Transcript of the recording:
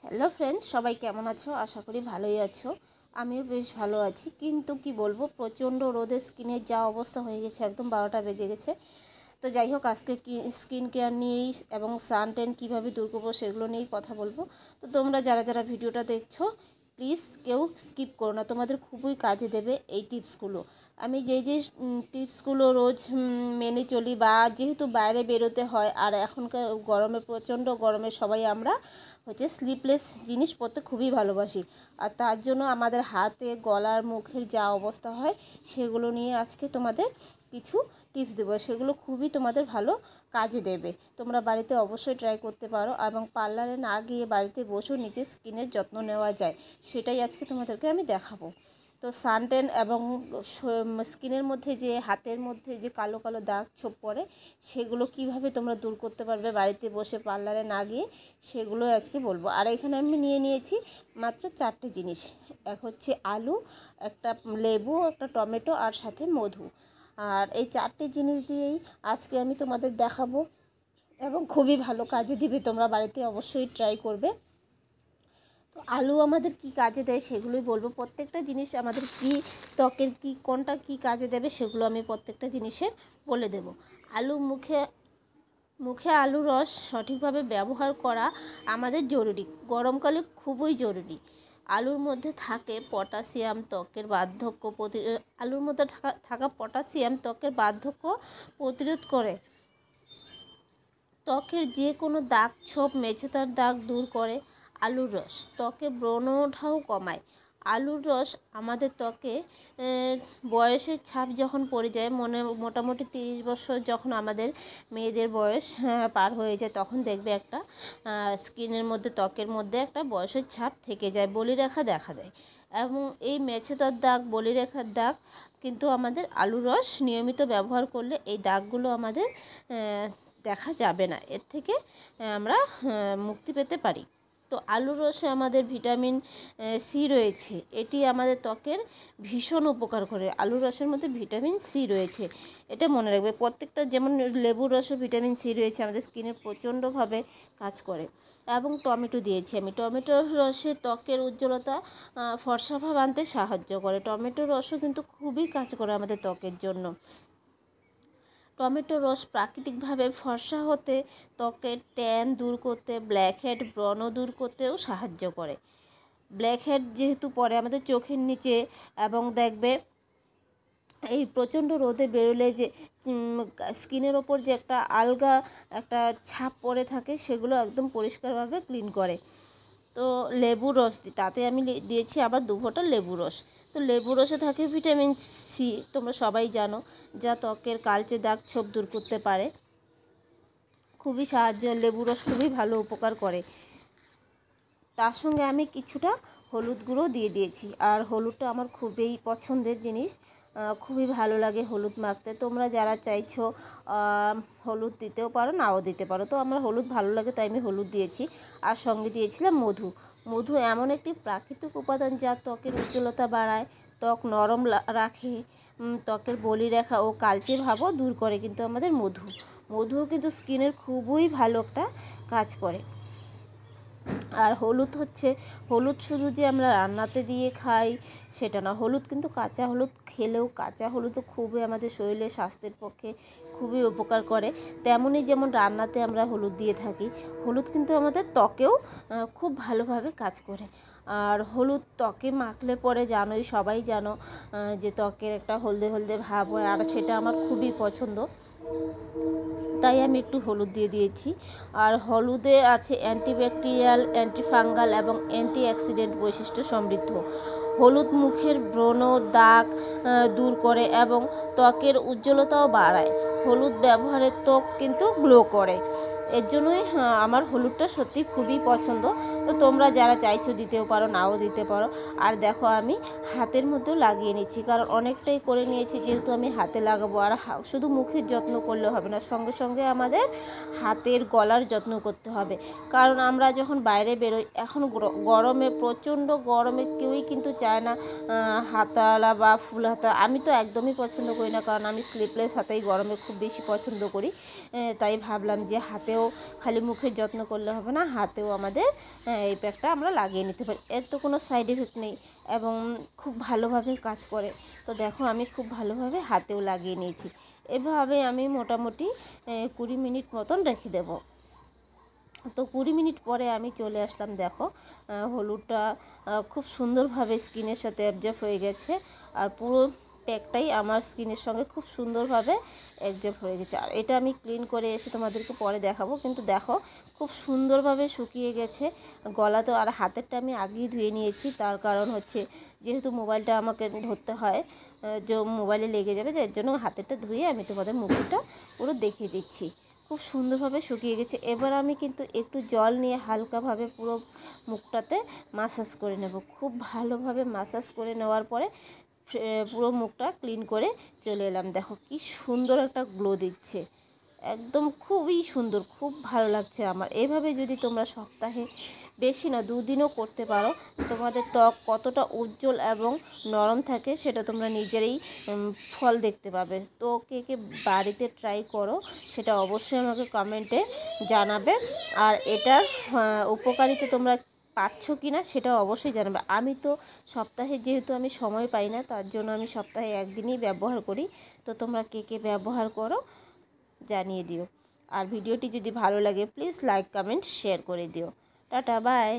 Hello friends, সবাই কেমন আছো? আশা করি ভালোই আছো। আমিও বেশ ভালো আছি, কিন্তু কি বলবো, প্রচণ্ড রোদে স্কিনের যা অবস্থা হয়ে গেছে, একদম 12টা বেজে গেছে। তো যাই হোক, আজকে কি স্কিন কেয়ার নিয়েই এবং সানটেন কীভাবে দূর করবো সেগুলো নিয়েই কথা বলবো। তো তোমরা যারা যারা ভিডিওটা দেখছো, প্লিজ কেউ স্কিপ করো না, তোমাদের খুবই কাজে দেবে এই টিপসগুলো। আমি যে যে টিপসগুলো রোজ মেনে চলি, বা যেহেতু বাইরে বেরোতে হয়, আর এখনকার গরমে, প্রচণ্ড গরমে সবাই আমরা স্লিপলেস জিনিস পরতে খুবই ভালোবাসি। আর তার জন্য আমাদের হাতে, গলার, মুখের যা অবস্থা হয়, সেগুলো নিয়ে আজকে তোমাদের কিছু টিপস দেবো। সেগুলো খুবই তোমাদের ভালো কাজে দেবে। তোমরা বাড়িতে অবশ্যই ট্রাই করতে পারো, এবং পার্লারে না গিয়ে বাড়িতে বসেও নিজের স্কিনের যত্ন নেওয়া যায়, সেটাই আজকে তোমাদেরকে আমি দেখাবো। তো সানটেন এবং স্কিনের মধ্যে যে, হাতের মধ্যে যে কালো কালো দাগ ছোপ পড়ে, সেগুলো কিভাবে তোমরা দূর করতে পারবে বাড়িতে বসে, পার্লারে না গিয়ে, সেগুলো আজকে বলবো। আর এখানে আমি নিয়েছি মাত্র 4টে জিনিস। এক হচ্ছে আলু, একটা লেবু, একটা টমেটো, আর সাথে মধু। আর এই 4টে জিনিস দিয়েই আজকে আমি তোমাদের দেখাবো, এবং খুবই ভালো কাজে দিবে। তোমরা বাড়িতে অবশ্যই ট্রাই করবে। তো আলু আমাদের কি কাজে দেয় সেগুলোই বলবো। প্রত্যেকটা জিনিস আমাদের কি, ত্বকের কি, কোনটা কি কাজে দেবে, সেগুলো আমি প্রত্যেকটা জিনিসের বলে দেব। আলু, মুখে মুখে আলু রস সঠিকভাবে ব্যবহার করা আমাদের জরুরি, গরমকালে খুবই জরুরি। আলুর মধ্যে থাকে পটাশিয়াম, ত্বকের বার্ধক্য আলুর মধ্যে থাকা পটাশিয়াম ত্বকের বার্ধক্য প্রতিরোধ করে, ত্বকের যে কোনো দাগ, ছোপ, মেছেতার দাগ দূর করে। আলুর রস ত্বকে ব্রণ ওঠাও কমায়। আলুর রস আমাদের ত্বকে বয়সের ছাপ যখন পড়ে যায়, মোটামুটি 30 বছর যখন আমাদের মেয়েদের বয়স পার হয়ে যায়, তখন দেখবে একটা স্কিনের মধ্যে, ত্বকের মধ্যে একটা বয়সের ছাপ থেকে যায়, বলিরেখা দেখা দেয়। এবং এই মেছেতার দাগ, বলিরেখার দাগ কিন্তু আমাদের আলুর রস নিয়মিত ব্যবহার করলে এই দাগগুলো আমাদের দেখা যাবে না, এর থেকে আমরা মুক্তি পেতে পারি। তো আলুর রসে আমাদের ভিটামিন সি রয়েছে, এটি আমাদের ত্বকের ভীষণ উপকার করে। আলুর রসের মধ্যে ভিটামিন সি রয়েছে, এটা মনে রাখবে। প্রত্যেকটা, যেমন লেবুর রসে ভিটামিন সি রয়েছে, আমাদের স্কিনের প্রচণ্ডভাবে কাজ করে। এবং টমেটো দিয়েছি আমি। টমেটোর রসে ত্বকের উজ্জ্বলতা, ফর্সা ভাব আনতে সাহায্য করে। টমেটোর রসও কিন্তু খুবই কাজ করে আমাদের ত্বকের জন্য। টমেটো রস প্রাকৃতিকভাবে ফর্সা হতে, ত্বকের ট্যান দূর করতে, ব্ল্যাকহেড, ব্রণ দূর করতেও সাহায্য করে। ব্ল্যাকহেড যেহেতু পড়ে আমাদের চোখের নিচে, এবং দেখবে এই প্রচণ্ড রোদে বেরোলে যে স্কিনের ওপর যে একটা আলগা একটা ছাপ পড়ে থাকে, সেগুলো একদম পরিষ্কারভাবে ক্লিন করে। তো লেবু রস তাতে আমি দিয়েছি আবার 2 ফোঁটা লেবু রস। তো লেবু রসে থাকে ভিটামিন সি, তোমরা সবাই জানো, যা ত্বকের কালচে দাগ, ছোপ দূর করতে পারে, খুবই সাহায্য। লেবু রস খুবই ভালো উপকার করে। তার সঙ্গে আমি কিছুটা হলুদ গুঁড়ো দিয়ে দিয়েছি। আর হলুদটা আমার খুবই পছন্দের জিনিস, খুবই ভালো লাগে হলুদ মাখতে। তোমরা যারা চাইছো হলুদ দিতেও পারো, নাও দিতে পারো। তো আমার হলুদ ভালো লাগে, তাই আমি হলুদ দিয়েছি। আর সঙ্গে দিয়েছিলাম মধু। মধু এমন একটি প্রাকৃতিক উপাদান যা ত্বকের উজ্জ্বলতা বাড়ায়, ত্বক নরম রাখে, ত্বকের বলিরেখা ও কালচে ভাবও দূর করে। কিন্তু আমাদের মধুও কিন্তু স্কিনের খুবই ভালো একটা কাজ করে। আর হলুদ শুধু যে আমরা রান্নাতে দিয়ে খাই সেটা না, হলুদ কিন্তু কাঁচা হলুদ খেলেও, কাঁচা হলুদও খুবই আমাদের শরীরে, স্বাস্থ্যের পক্ষে খুবই উপকার করে। তেমনই যেমন রান্নাতে আমরা হলুদ দিয়ে থাকি, হলুদ কিন্তু আমাদের ত্বকেও খুব ভালোভাবে কাজ করে। আর হলুদ ত্বকে মাখলে পরে, জানোই, সবাই জানো, যে ত্বকের একটা হলদে হলদে ভাব হয়, আর সেটা আমার খুবই পছন্দ, তাই আমি একটু হলুদ দিয়ে দিয়েছি। আর হলুদে আছে অ্যান্টিব্যাকটেরিয়াল, অ্যান্টিফাঙ্গাল এবং অ্যান্টিঅক্সিডেন্ট বৈশিষ্ট্য সমৃদ্ধ। হলুদ মুখের ব্রণ, দাগ দূর করে এবং ত্বকের উজ্জ্বলতাও বাড়ায়। হলুদ ব্যবহারে ত্বক কিন্তু গ্লো করে। এর জন্যই আমার হলুদটা সত্যি খুবই পছন্দ। তো তোমরা যারা চাইছো দিতেও পারো, নাও দিতে পারো। আর দেখো, আমি হাতের মধ্যেও লাগিয়ে নিচ্ছি, কারণ অনেকটাই করে নিয়েছি, যেহেতু আমি হাতে লাগাবো। আর শুধু মুখের যত্ন করলে হবে না, সঙ্গে সঙ্গে আমাদের হাতের, গলার যত্ন করতে হবে। কারণ আমরা যখন বাইরে বেরোই, এখন গরমে, প্রচণ্ড গরমে কেউই কিন্তু চায় না হাতাওয়ালা বা ফুল হাতা। আমি তো একদমই পছন্দ করি না, কারণ আমি স্লিপলেস হাতাই গরমে খুব বেশি পছন্দ করি। তাই ভাবলাম যে হাতে হাতেও খালি মুখের যত্ন করলে হবে না, হাতেও আমাদের এই প্যাকটা আমরা লাগিয়ে নিতে পারি। এর তো কোনো সাইড এফেক্ট নেই এবং খুব ভালোভাবে কাজ করে। তো দেখো আমি খুব ভালোভাবে হাতেও লাগিয়ে নিয়েছি। এভাবে আমি মোটামুটি 20 মিনিট মতন রেখে দেবো। তো 20 মিনিট পরে আমি চলে আসলাম। দেখো হলুদটা খুব সুন্দরভাবে স্কিনের সাথে অ্যাবজর্ব হয়ে গেছে, আর পুরো প্যাকটাই আমার স্কিনের সঙ্গে খুব সুন্দরভাবে অ্যাবজর্ব হয়ে গেছে। আর এটা আমি ক্লিন করে এসে তোমাদেরকে পরে দেখাবো। কিন্তু দেখো খুব সুন্দরভাবে শুকিয়ে গেছে। গলা তো আর হাতেরটা আমি আগেই ধুয়ে নিয়েছি, তার কারণ হচ্ছে যেহেতু মোবাইলটা আমাকে ধরতে হয়, যে মোবাইলে লেগে যাবে, এর জন্য হাতেরটা ধুয়ে আমি তোমাদের মুখটা পুরো দেখিয়ে দিচ্ছি। খুব সুন্দরভাবে শুকিয়ে গেছে। এবার আমি কিন্তু একটু জল নিয়ে হালকাভাবে পুরো মুখটাতে মাসাজ করে নেব। খুব ভালোভাবে মাসাজ করে নেওয়ার পরে পুরো মুখটা ক্লিন করে চলে এলাম। দেখো কি সুন্দর একটা গ্লো দিচ্ছে, একদম খুবই সুন্দর, খুব ভালো লাগছে আমার। এভাবে যদি তোমরা সপ্তাহে বেশি না 2 দিনও করতে পারো, তোমাদের ত্বক কতটা উজ্জ্বল এবং নরম থাকে সেটা তোমরা নিজেরাই ফল দেখতে পাবে। তো কে কে বাড়িতে ট্রাই করো সেটা অবশ্যই আমাকে কমেন্টে জানাবে। আর এটার উপকারিতা তোমরা পাচ্ছ কি না সেটাও অবশ্যই জানাবে। আমি তো সপ্তাহে যেহেতু আমি সময় পাই না, তার জন্য আমি সপ্তাহে 1 দিনই ব্যবহার করি। তো তোমরা কে কে ব্যবহার করো জানিয়ে দিও। আর ভিডিওটি যদি ভালো লাগে প্লিজ লাইক কমেন্ট শেয়ার করে দিও। Tata bye.